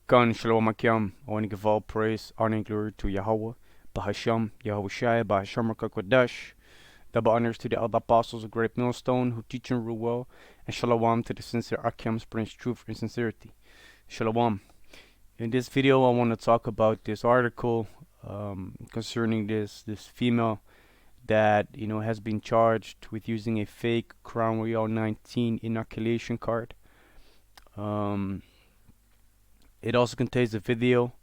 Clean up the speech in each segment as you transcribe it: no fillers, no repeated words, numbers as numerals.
Kan Shalom Akim, only give all praise, honor and glory to Yahawah, Bahasham, Yahawashi, Bahasham Qadash. Double honors to the elder apostles of great Millstone who teach and rule well, and Shalom to the sincere Akims, brings truth and sincerity. Shalom. In this video, I want to talk about this article concerning this female that has been charged with using a fake Crown Royal 19 inoculation card. It also contains a video,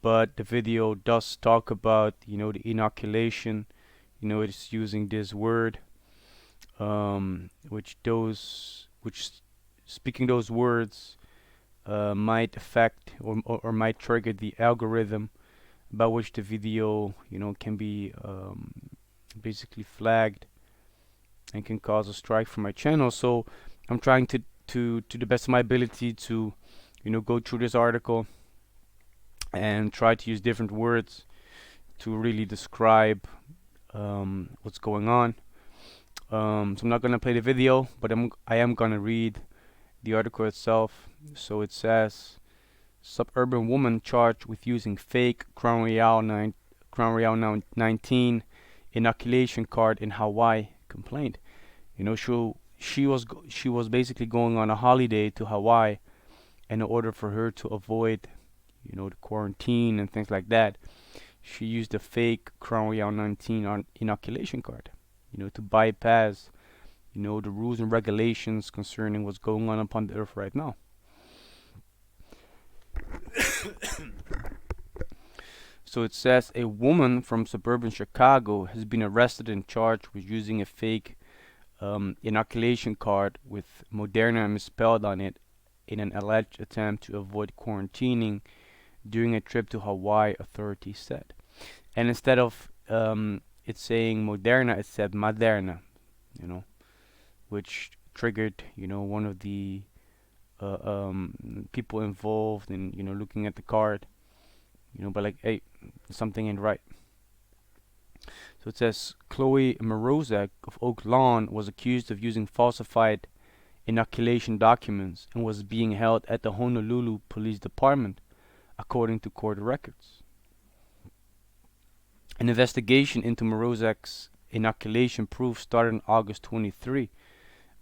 but the video does talk about the inoculation. It's using this word, which speaking those words might affect or might trigger the algorithm by which the video can be basically flagged and can cause a strike for my channel. So I'm trying to the best of my ability to go through this article and try to use different words to really describe what's going on. So I'm not gonna play the video, but I am gonna read the article itself. So it says, suburban woman charged with using fake Crown Royal 19 inoculation card in Hawaii complained. She was basically going on a holiday to Hawaii, and in order for her to avoid the quarantine and things like that, she used a fake Crown Royal 19 inoculation card, to bypass the rules and regulations concerning what's going on upon the earth right now. So it says, a woman from suburban Chicago has been arrested and charged with using a fake inoculation card with Moderna misspelled on it in an alleged attempt to avoid quarantining during a trip to Hawaii, authorities said. And instead of it saying Moderna, it said Maderna, which triggered one of the people involved in looking at the card, but like, hey, something ain't right. So it says Chloe Morozek of Oak Lawn was accused of using falsified inoculation documents and was being held at the Honolulu Police Department, according to court records. An investigation into Morozek's inoculation proof started on August 23,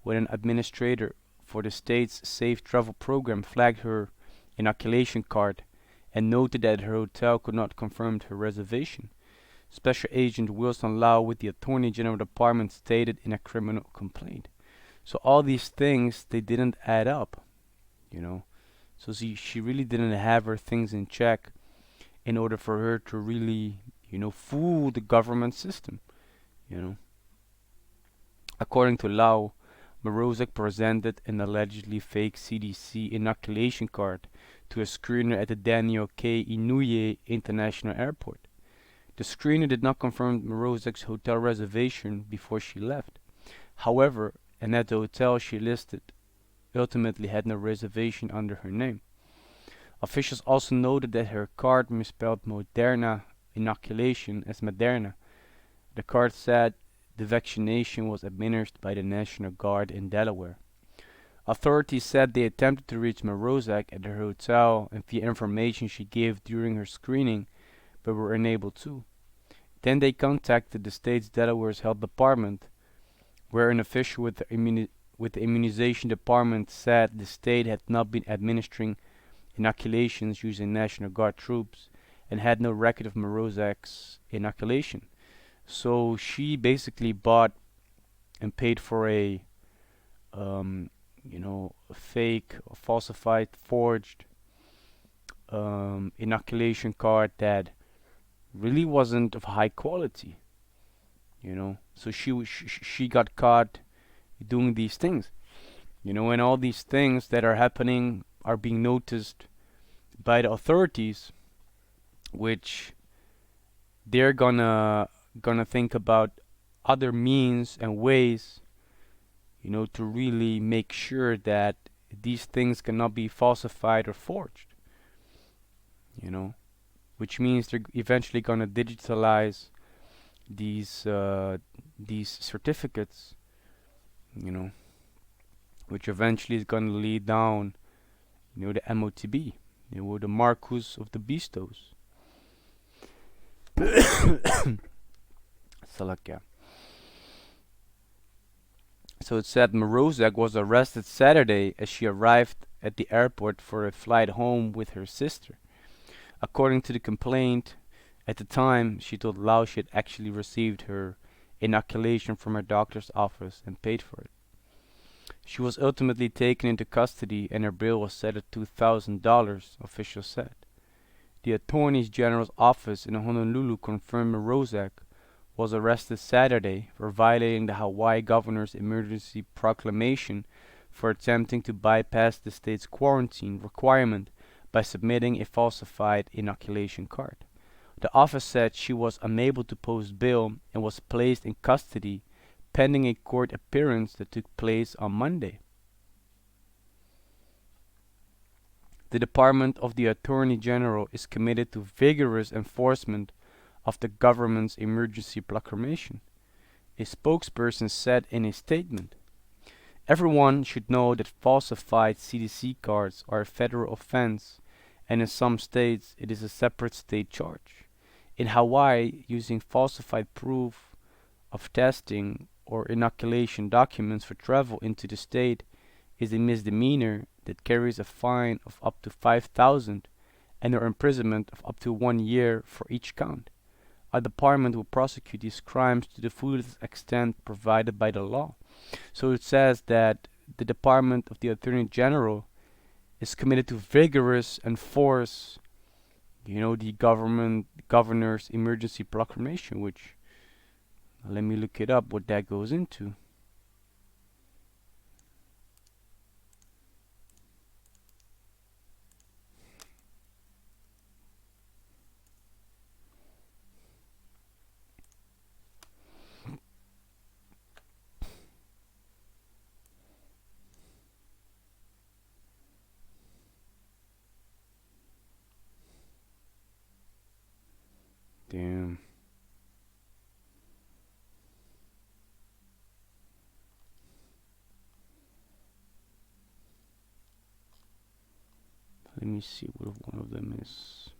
when an administrator for the state's Safe Travel program flagged her inoculation card and noted that her hotel could not confirm her reservation. Special Agent Wilson Lau with the Attorney General Department stated in a criminal complaint. So all these things, they didn't add up, So she really didn't have her things in check in order for her to really, fool the government system, According to Lau, Morozek presented an allegedly fake CDC inoculation card to a screener at the Daniel K. Inouye International Airport. The screener did not confirm Morozek's hotel reservation before she left. However, and at the hotel she listed ultimately had no reservation under her name. Officials also noted that her card misspelled Moderna inoculation as Maderna. The card said the vaccination was administered by the National Guard in Delaware. Authorities said they attempted to reach Morozek at her hotel and via information she gave during her screening, but were unable to. Then they contacted the state's Delaware's health department, where an official with the immunization department said the state had not been administering inoculations using National Guard troops and had no record of Morozek's inoculation. So she basically bought and paid for a fake, falsified, forged inoculation card that really wasn't of high quality. So she got caught doing these things, and all these things that are happening are being noticed by the authorities, which they're gonna think about other means and ways, to really make sure that these things cannot be falsified or forged, which means they're eventually gonna digitalize these certificates, which eventually is going to lead down, the MOTB, They were the Marcus of the Beastos. Salakia. So it said Morozek was arrested Saturday as she arrived at the airport for a flight home with her sister. According to the complaint, at the time she told Lau she had actually received her inoculation from her doctor's office and paid for it. She was ultimately taken into custody and her bail was set at $2,000, officials said. The Attorney General's office in Honolulu confirmed Morozek was arrested Saturday for violating the Hawaii governor's emergency proclamation for attempting to bypass the state's quarantine requirement by submitting a falsified inoculation card. The office said she was unable to post bail and was placed in custody pending a court appearance that took place on Monday. The Department of the Attorney General is committed to vigorous enforcement of the government's emergency proclamation, a spokesperson said in a statement. Everyone should know that falsified CDC cards are a federal offense, and in some states it is a separate state charge. In Hawaii, using falsified proof of testing or inoculation documents for travel into the state is a misdemeanor that carries a fine of up to $5,000 and or imprisonment of up to 1 year for each count. Our department will prosecute these crimes to the fullest extent provided by the law. So it says that the Department of the Attorney General is committed to vigorous enforce, the governor's emergency proclamation, which, let me look it up what that goes into. Damn. Let me see what one of them is.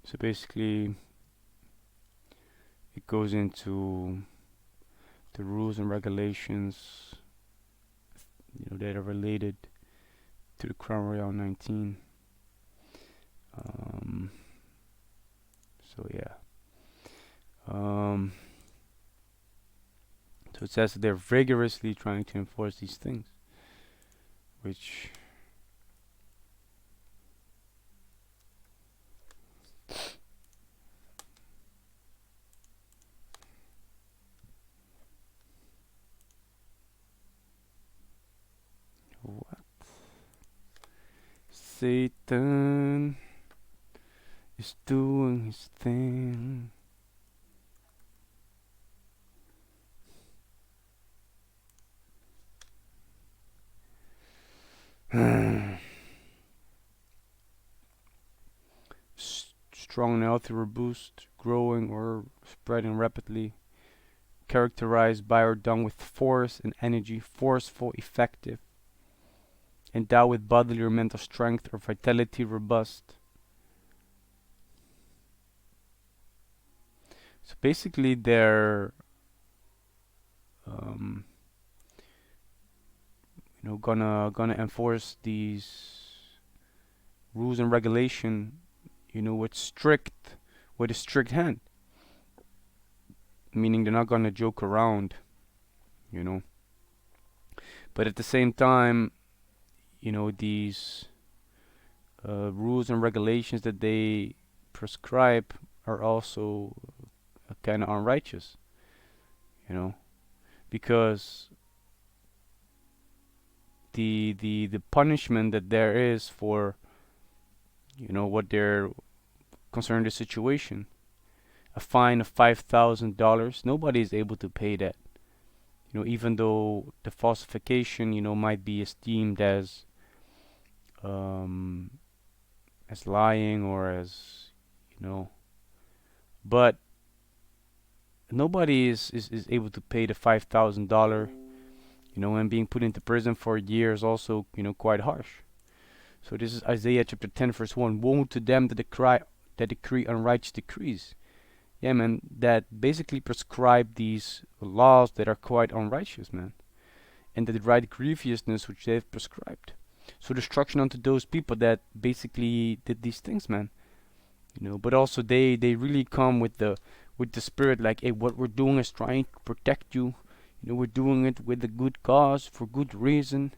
So basically, it goes into the rules and regulations, that are related to the Crown Royal 19. So yeah. So it says that they're vigorously trying to enforce these things, which what? Satan is doing his thing. Strong and healthy, robust, growing or spreading rapidly, characterized by or done with force and energy, forceful, effective, endowed with bodily or mental strength or vitality, robust. So basically they're gonna enforce these rules and regulation, with a strict hand. Meaning they're not gonna joke around, But at the same time, these rules and regulations that they prescribe are also kind of unrighteous, because the punishment that there is for what they're concerned the situation, a fine of $5,000, nobody is able to pay that, even though the falsification might be esteemed as lying or as you know. But nobody is able to pay the $5,000, and being put into prison for a year is also, quite harsh. So this is Isaiah chapter 10 verse 1. Woe to them that decree unrighteous decrees. Yeah, man, that basically prescribe these laws that are quite unrighteous, man, and that right grievousness which they've prescribed. So destruction unto those people that basically did these things, man. But also they really come with the spirit like, hey, what we're doing is trying to protect you. We're doing it with a good cause for good reason.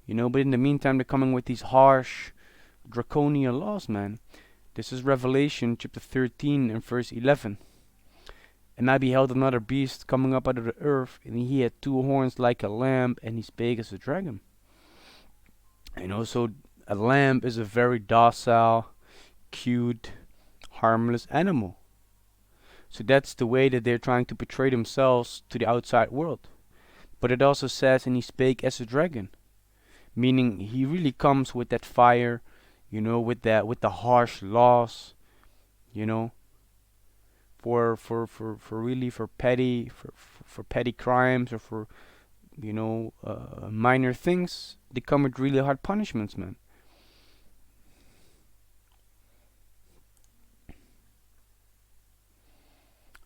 But in the meantime, they're coming with these harsh, draconian laws, man. This is Revelation chapter 13 and verse 11. And I beheld another beast coming up out of the earth, and he had two horns like a lamb, and he spake as a dragon. So a lamb is a very docile, cute, harmless animal. So that's the way that they're trying to portray themselves to the outside world. But it also says, and he spake as a dragon, meaning he really comes with that fire, with the harsh laws, you know, for petty crimes, or for minor things. They come with really hard punishments, man.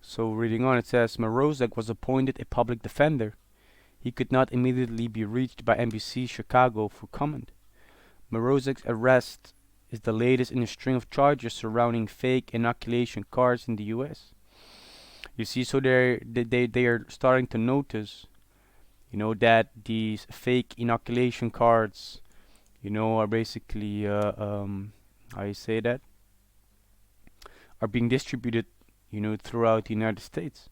So reading on, it says, Morozek was appointed a public defender. He could not immediately be reached by NBC Chicago for comment. Morozek's arrest is the latest in a string of charges surrounding fake inoculation cards in the U.S. You see, so they are starting to notice, that these fake inoculation cards, are basically, how you say that, are being distributed, throughout the United States.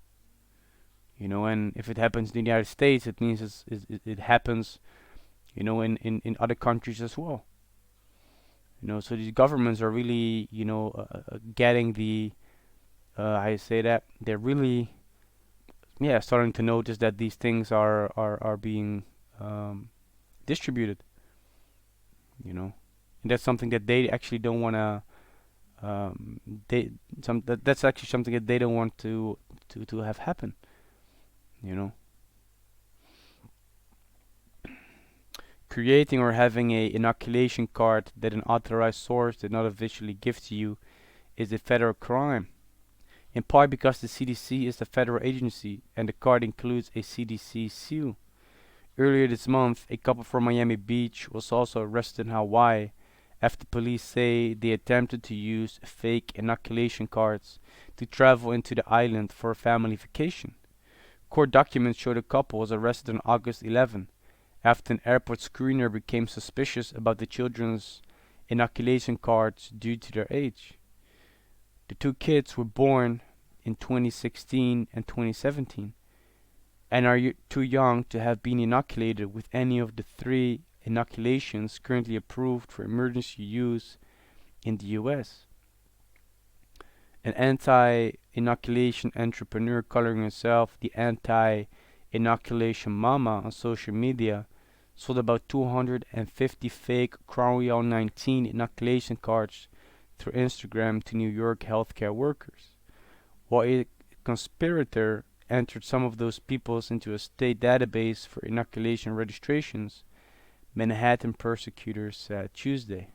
And if it happens in the United States, it means it happens, in other countries as well. So these governments are really, getting the, how you say that, they're really, yeah, starting to notice that these things are being distributed, and that's something that they actually don't want to, that's actually something that they don't want to have happen, you know. Creating or having a inoculation card that an authorized source did not officially give to you is a federal crime, in part because the CDC is the federal agency and the card includes a CDC seal. Earlier this month, a couple from Miami Beach was also arrested in Hawaii after police say they attempted to use fake inoculation cards to travel into the island for a family vacation. Court documents show the couple was arrested on August 11 after an airport screener became suspicious about the children's inoculation cards due to their age. The two kids were born in 2016 and 2017 and are too young to have been inoculated with any of the three inoculations currently approved for emergency use in the US. An anti-inoculation entrepreneur calling herself the anti-inoculation mama on social media sold about 250 fake Crown Royal 19 inoculation cards through Instagram to New York healthcare workers, while a conspirator entered some of those peoples into a state database for inoculation registrations, Manhattan prosecutors said Tuesday.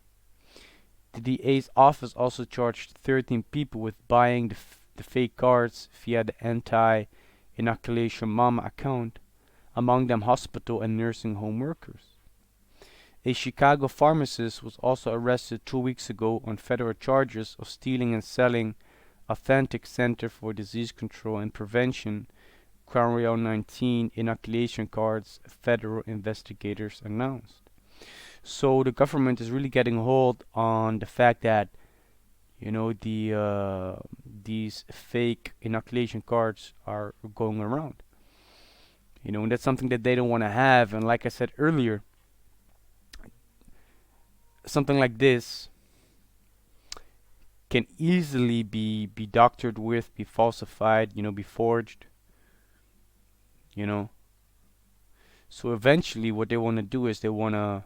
The DA's office also charged 13 people with buying the fake cards via the anti-inoculation mama account, among them hospital and nursing home workers. A Chicago pharmacist was also arrested 2 weeks ago on federal charges of stealing and selling authentic Center for Disease Control and Prevention Crown Royal 19 inoculation cards, federal investigators announced. So the government is really getting hold on the fact that these fake inoculation cards are going around. And that's something that they don't want to have. And like I said earlier, something like this can easily be doctored with, be falsified, be forged. So eventually what they want to do is they want to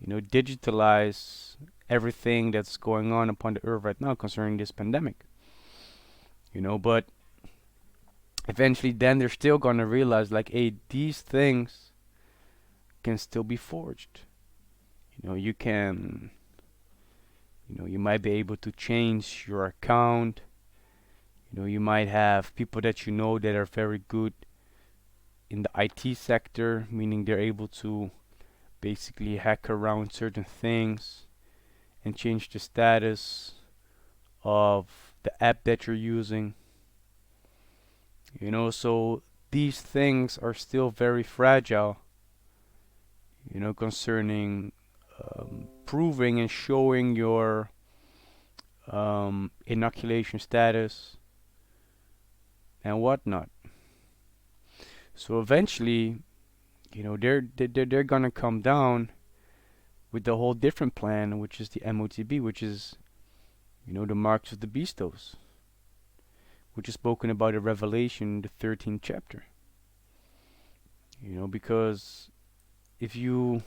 digitalize everything that's going on upon the earth right now concerning this pandemic. But eventually then they're still gonna realize like, hey, these things can still be forged. You can, you might be able to change your account. You might have people that that are very good in the IT sector, meaning they're able to basically hack around certain things and change the status of the app that you're using. So these things are still very fragile, concerning proving and showing your inoculation status and whatnot. So eventually, they're gonna come down with the whole different plan, which is the MOTB, which is the marks of the beastos, which is spoken about in Revelation, the 13th chapter. Because if you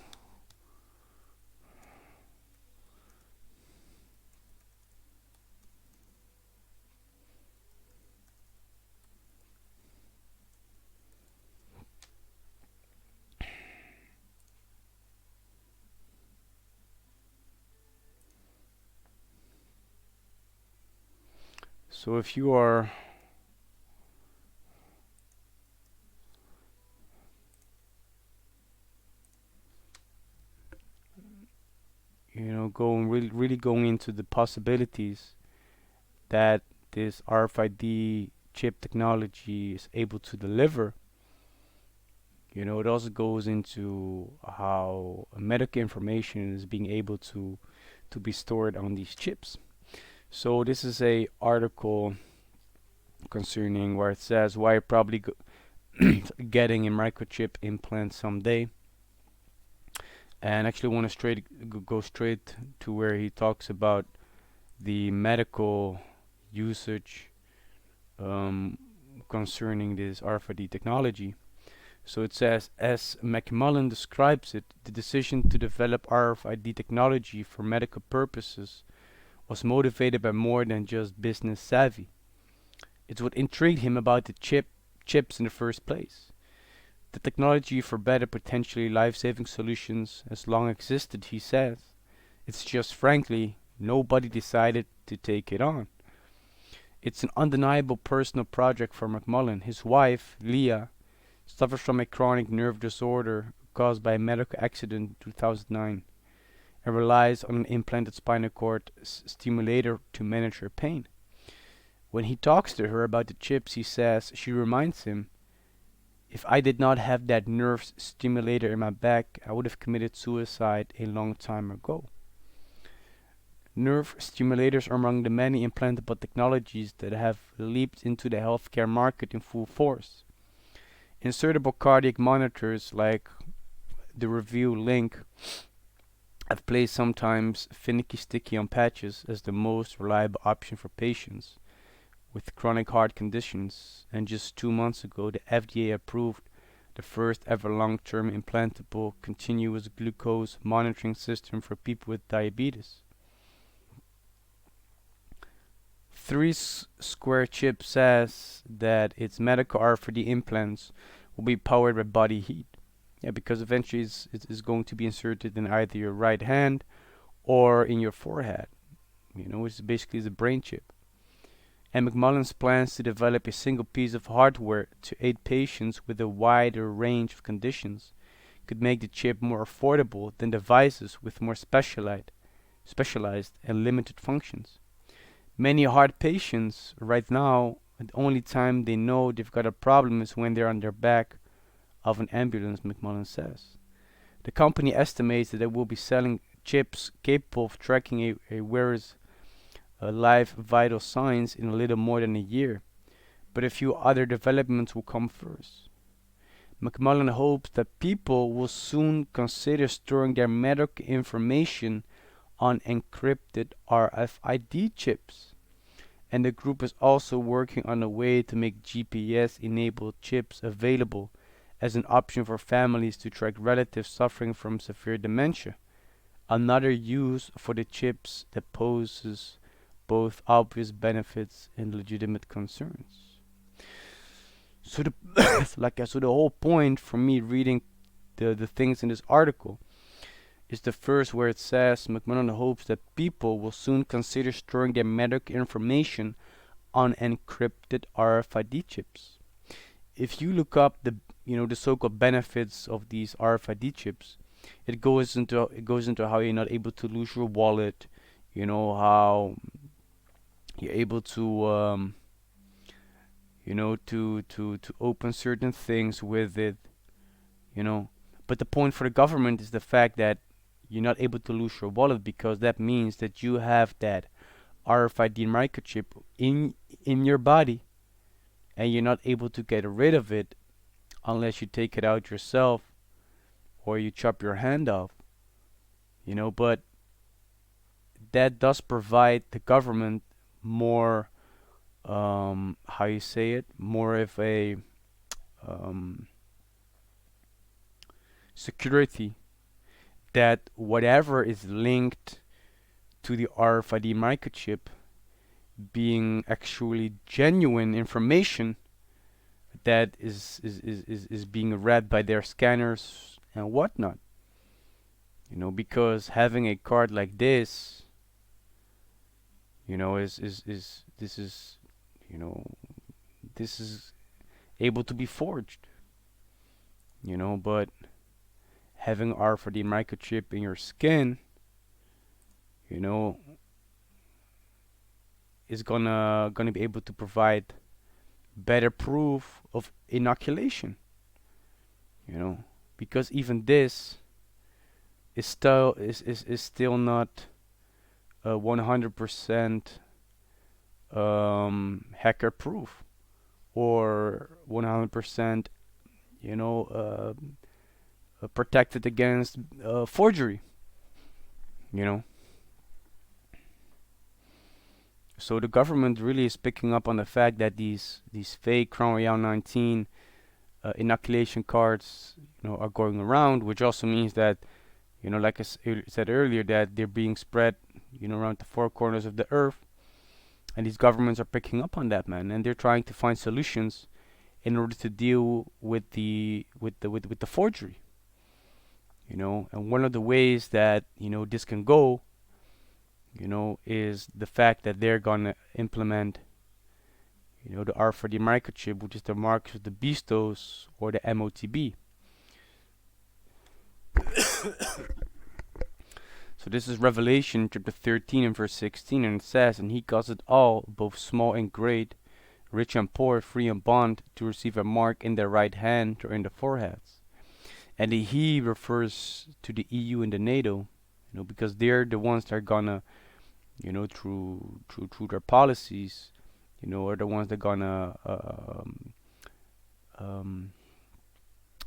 so if you are going really going into the possibilities that this RFID chip technology is able to deliver, it also goes into how medical information is being able to be stored on these chips. So this is a article concerning where it says why you're probably getting a microchip implant someday. And actually want to go straight to where he talks about the medical usage concerning this RFID technology. So it says, as McMullen describes it, the decision to develop RFID technology for medical purposes was motivated by more than just business savvy. It's what intrigued him about the chips in the first place. The technology for better, potentially life-saving solutions has long existed, he says. It's just frankly, nobody decided to take it on. It's an undeniable personal project for McMullen. His wife, Leah, suffers from a chronic nerve disorder caused by a medical accident in 2009 and relies on an implanted spinal cord stimulator to manage her pain. When he talks to her about the chips, he says she reminds him, if I did not have that nerve stimulator in my back, I would have committed suicide a long time ago. Nerve stimulators are among the many implantable technologies that have leaped into the healthcare market in full force. Insertable cardiac monitors like the review link have placed sometimes finicky sticky on patches as the most reliable option for patients with chronic heart conditions, and just 2 months ago the FDA approved the first ever long-term implantable continuous glucose monitoring system for people with diabetes. 3Square Chip says that its medical RFID implants will be powered by body heat. Yeah, because eventually it's going to be inserted in either your right hand or in your forehead, which basically is a brain chip. And McMullen's plans to develop a single piece of hardware to aid patients with a wider range of conditions could make the chip more affordable than devices with more specialized and limited functions. Many heart patients right now, the only time they know they've got a problem is when they're on their back of an ambulance, McMullen says. The company estimates that it will be selling chips capable of tracking a wearer's live vital signs in a little more than a year, but a few other developments will come first. McMullen hopes that people will soon consider storing their medical information on encrypted RFID chips, and the group is also working on a way to make GPS-enabled chips available as an option for families to track relatives suffering from severe dementia, another use for the chips that poses both obvious benefits and legitimate concerns. So the so the whole point for me reading the things in this article is the first where it says McMillan hopes that people will soon consider storing their medical information on encrypted RFID chips. If you look up the so-called benefits of these RFID chips, it goes into how you're not able to lose your wallet, how you're able to to open certain things with it, But the point for the government is the fact that you're not able to lose your wallet, because that means that you have that RFID microchip in your body, and you're not able to get rid of it unless you take it out yourself or you chop your hand off, But that does provide the government more, how you say it, more of a security that whatever is linked to the RFID microchip being actually genuine information that is being read by their scanners and whatnot. Because having a card like this, is this is this is able to be forged, but having RFID microchip in your skin, is gonna be able to provide better proof of inoculation, because even this is still not 100% hacker proof, or 100% protected against forgery, So the government really is picking up on the fact that these fake Crown Royale 19 inoculation cards, are going around, which also means that, like I said earlier, that they're being spread, around the four corners of the earth, and these governments are picking up on that, man, and they're trying to find solutions in order to deal with the forgery, and one of the ways that this can go, is the fact that they're gonna implement, the RFID microchip, which is the marks of the Beastos or the MOTB. So this is Revelation chapter 13 and verse 16, and it says, "And he caused all, both small and great, rich and poor, free and bond, to receive a mark in their right hand or in their foreheads." And the he refers to the EU and the NATO, because they're the ones that are gonna, through their policies, are the ones that are gonna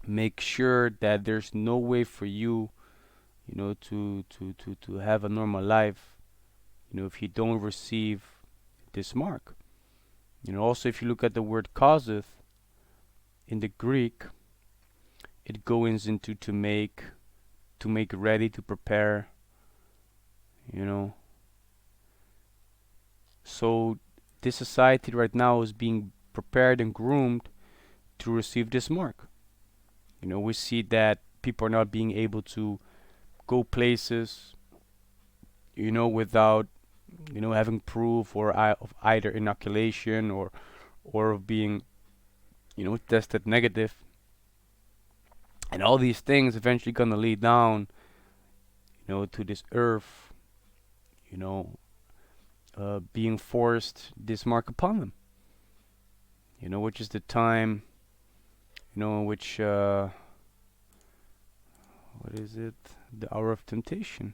make sure that there's no way for you, to have a normal life, if you don't receive this mark. Also, if you look at the word causeth in the Greek, it goes into to make ready, to prepare, So this society right now is being prepared and groomed to receive this mark. We see that people are not being able to go places, without, having proof of either inoculation or of being, tested negative. And all these things eventually gonna lead down, to this earth, being forced this mark upon them. Which is the time, which what is it? The hour of temptation.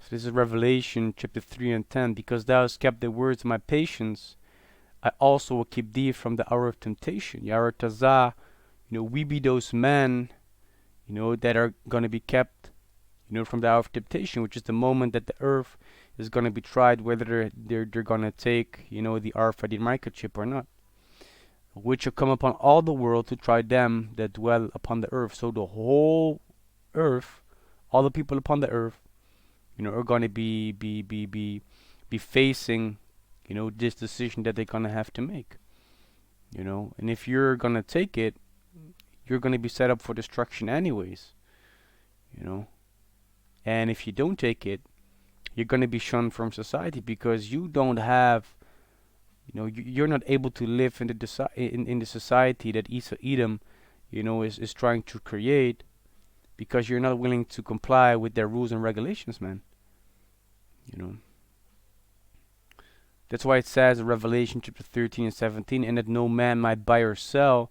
So this is Revelation chapter 3 and 10. "Because thou hast kept the words of my patience, I also will keep thee from the hour of temptation." Yahawashi, we be those men, that are going to be kept, from the hour of temptation, which is the moment that the earth is going to be tried, whether they're going to take, the RFID microchip or not. which shall come upon all the world to try them that dwell upon the earth. So the whole earth, all the people upon the earth, are going to be facing, this decision that they're going to have to make. And if you're going to take it, you're going to be set up for destruction anyways. And if you don't take it, you're going to be shunned from society because you don't have, you're not able to live in the society that Edom, is trying to create, because you're not willing to comply with their rules and regulations, man. That's why it says in Revelation chapter 13 and 17, and that no man might buy or sell,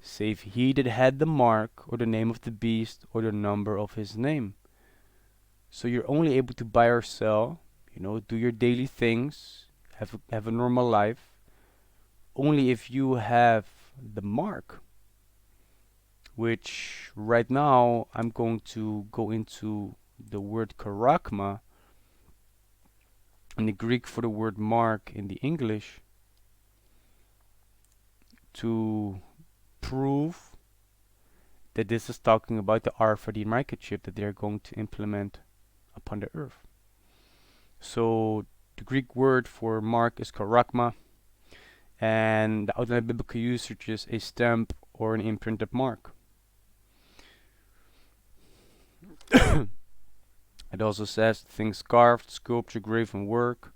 save he that had the mark, or the name of the beast, or the number of his name. So you're only able to buy or sell, do your daily things, have a normal life, only if you have the mark. Which right now I'm going to go into the word karakma, in the Greek for the word mark in the English, to prove that this is talking about the RFID microchip that they're going to implement upon the earth. So the Greek word for mark is karakma, and the outline biblical usage is a stamp or an imprinted mark. It also says things carved, sculpture, graven work.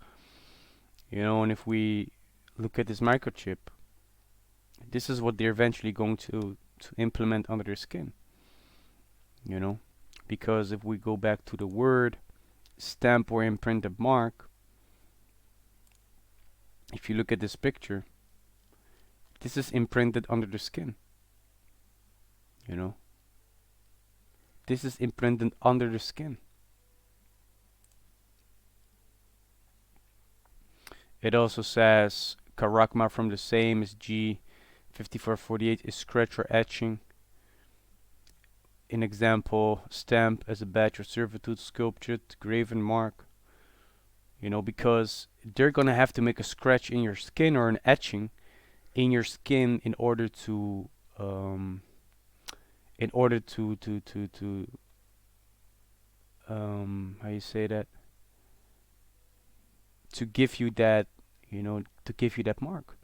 And if we look at this microchip, this is what they're eventually going to implement under their skin. Because if we go back to the word stamp or imprinted mark, if you look at this picture, this is imprinted under the skin. This is imprinted under the skin. It also says karakma from the same as G5448 is scratch or etching. An example, stamp as a badge of servitude, sculptured, graven mark. Because they're gonna have to make a scratch in your skin or an etching in your skin in order to how you say that, to give you that, to give you that mark.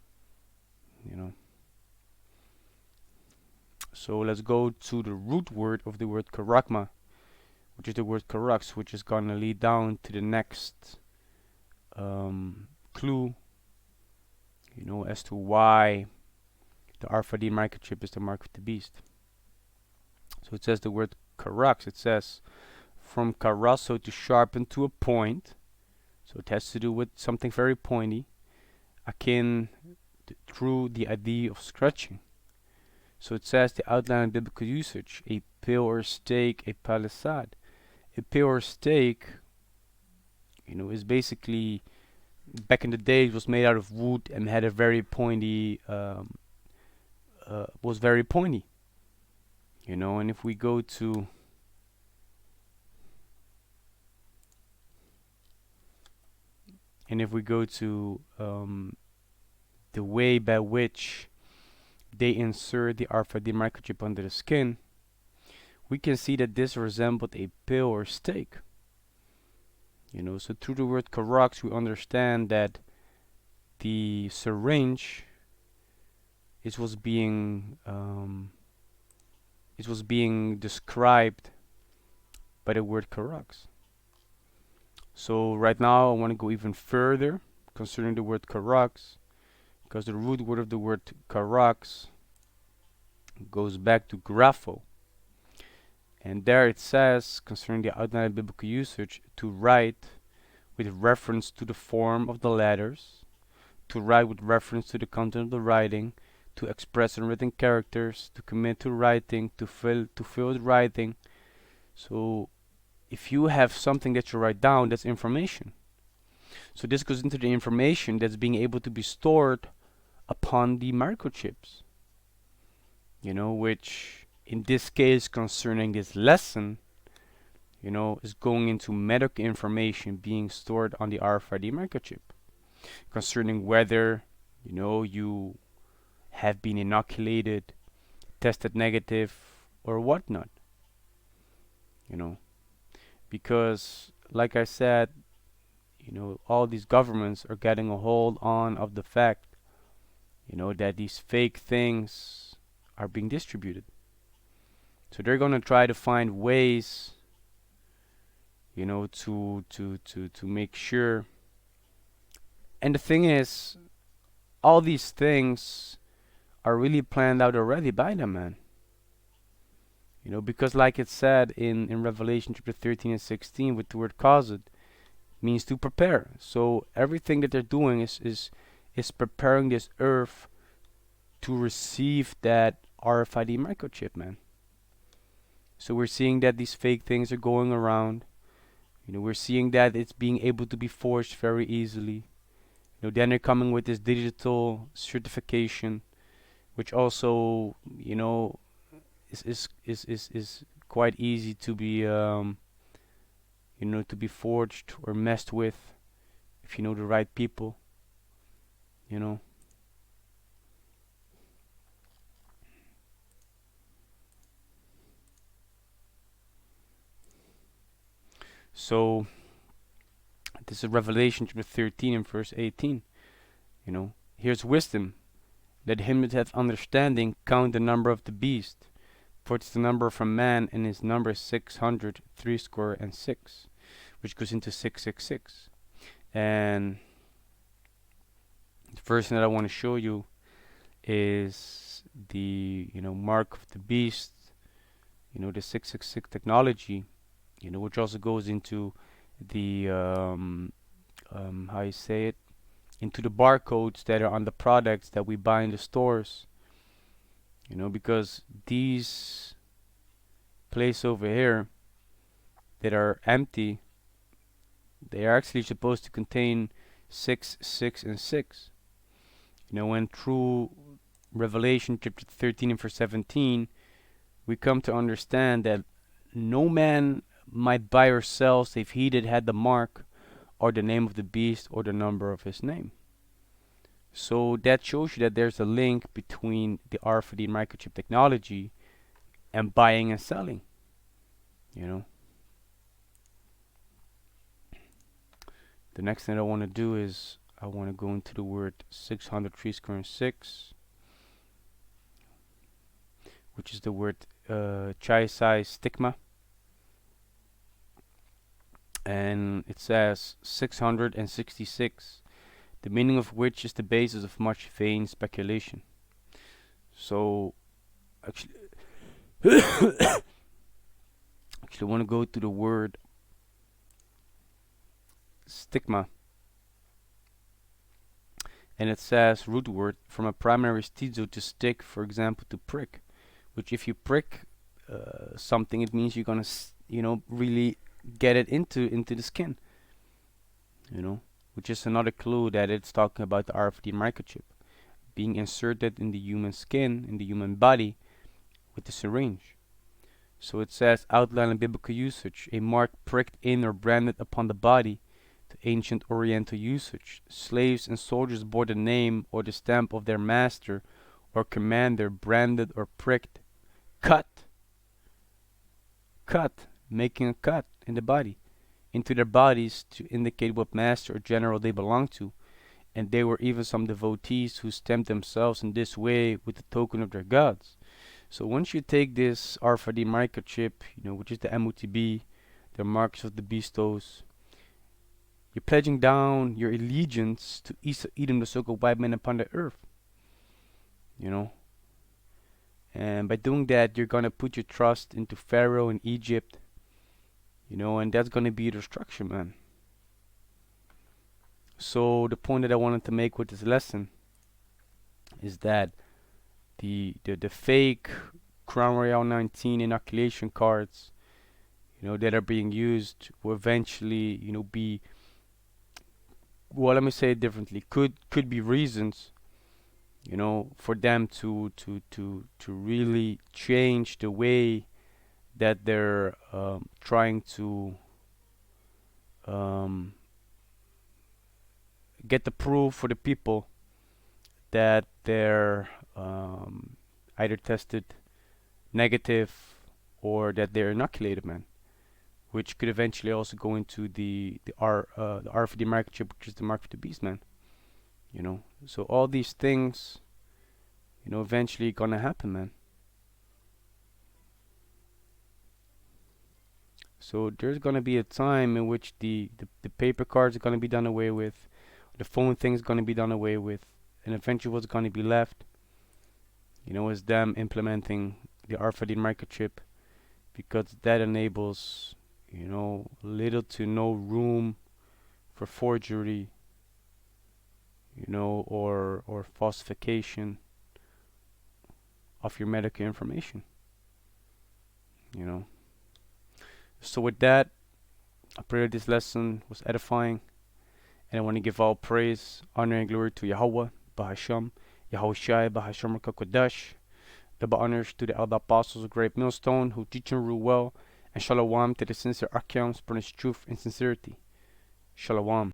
So let's go to the root word of the word karakma, which is the word karax, which is gonna lead down to the next clue, as to why the RFID microchip is the mark of the beast. So it says the word karax, it says from karasso, to sharpen to a point. So it has to do with something very pointy, akin through the idea of scratching. So it says the outline of biblical usage, a pill or stake, a palisade. A pill or stake, is basically, back in the day, it was made out of wood and had a very pointy, was very pointy. And if we go to the way by which they insert the RFID microchip under the skin, we can see that this resembled a pill or stake. So through the word karax, we understand that the syringe was being described by the word karax. So right now I want to go even further concerning the word karax, because the root word of the word karax goes back to grapho. And there it says, concerning the outline of biblical usage, to write with reference to the form of the letters, to write with reference to the content of the writing, to express in written characters, to commit to writing, to fill with writing. So if you have something that you write down, that's information. So this goes into the information that's being able to be stored upon the microchips. Which in this case, concerning this lesson, is going into medical information being stored on the RFID microchip, concerning whether, you have been inoculated, tested negative, or whatnot. You know, because like I said, all these governments are getting a hold on of the fact, that these fake things are being distributed. So they're gonna try to find ways, to make sure. And the thing is, all these things are really planned out already by them, man. Because like it said in Revelation chapter 13 and 16 with the word causid, means to prepare. So everything that they're doing is preparing this earth to receive that RFID microchip, man. So we're seeing that these fake things are going around. We're seeing that it's being able to be forged very easily. Then they're coming with this digital certification, which also, is quite easy to be, to be forged or messed with if you know the right people, you know. So this is Revelation chapter 13 and verse 18. Here's wisdom. Let him that hath understanding count the number of the beast, for it's the number from man, and his number is 600 threescore and 6, which goes into 666. And the first thing that I want to show you is the mark of the beast, the 666 technology, which also goes into the how you say it, into the barcodes that are on the products that we buy in the stores. Because these places over here that are empty, they are actually supposed to contain 6, 6, and 6. When through Revelation chapter 13 and verse 17, we come to understand that no man might buy or sell save he that had the mark or the name of the beast or the number of his name. So that shows you that there's a link between the RFID microchip technology and buying and selling. The next thing I want to do is I want to go into the word 600 threescore and 6, which is the word chai-sai stigma. And it says 666, the meaning of which is the basis of much vain speculation. So actually I want to go to the word stigma, and it says root word from a primary stizo, to stick, for example to prick, which if you prick something, it means you're gonna really get it into the skin, which is another clue that it's talking about the RFID microchip being inserted in the human skin, in the human body, with the syringe. So it says outline in biblical usage, a mark pricked in or branded upon the body. To ancient Oriental usage, slaves and soldiers bore the name or the stamp of their master or commander, branded or pricked. Cut, making a cut in the body, into their bodies to indicate what master or general they belonged to. And there were even some devotees who stamped themselves in this way with the token of their gods. So once you take this RFID microchip, which is the MOTB, the marks of the bestos, you're pledging down your allegiance to Edom, the so-called white man upon the earth. And by doing that, you're gonna put your trust into Pharaoh and Egypt, and that's gonna be your destruction, man. So the point that I wanted to make with this lesson is that the fake Crown Royale 19 inoculation cards, that are being used will eventually, be, well, let me say it differently, could be reasons, for them to really change the way that they're trying to get the proof for the people that they're either tested negative or that they're inoculated, man. Which could eventually also go into the RFID microchip, which is the mark for the beast, man. You know, so all these things, you know, eventually gonna happen, man. So there's gonna be a time in which the paper cards are gonna be done away with, the phone thing is gonna be done away with, and eventually what's gonna be left, you know, is them implementing the RFID microchip, because that enables, you know, little to no room for forgery, you know, or falsification of your medical information, you know. So with that, I pray that this lesson was edifying, and I want to give all praise, honor, and glory to Yahawah, Bahasham, Yahawashi, Bahasham, Qadash. Double honors to the elder apostles of great Millstone who teach and rule well, and shalom to the sincere Akim, spreading truth and sincerity. Shalom.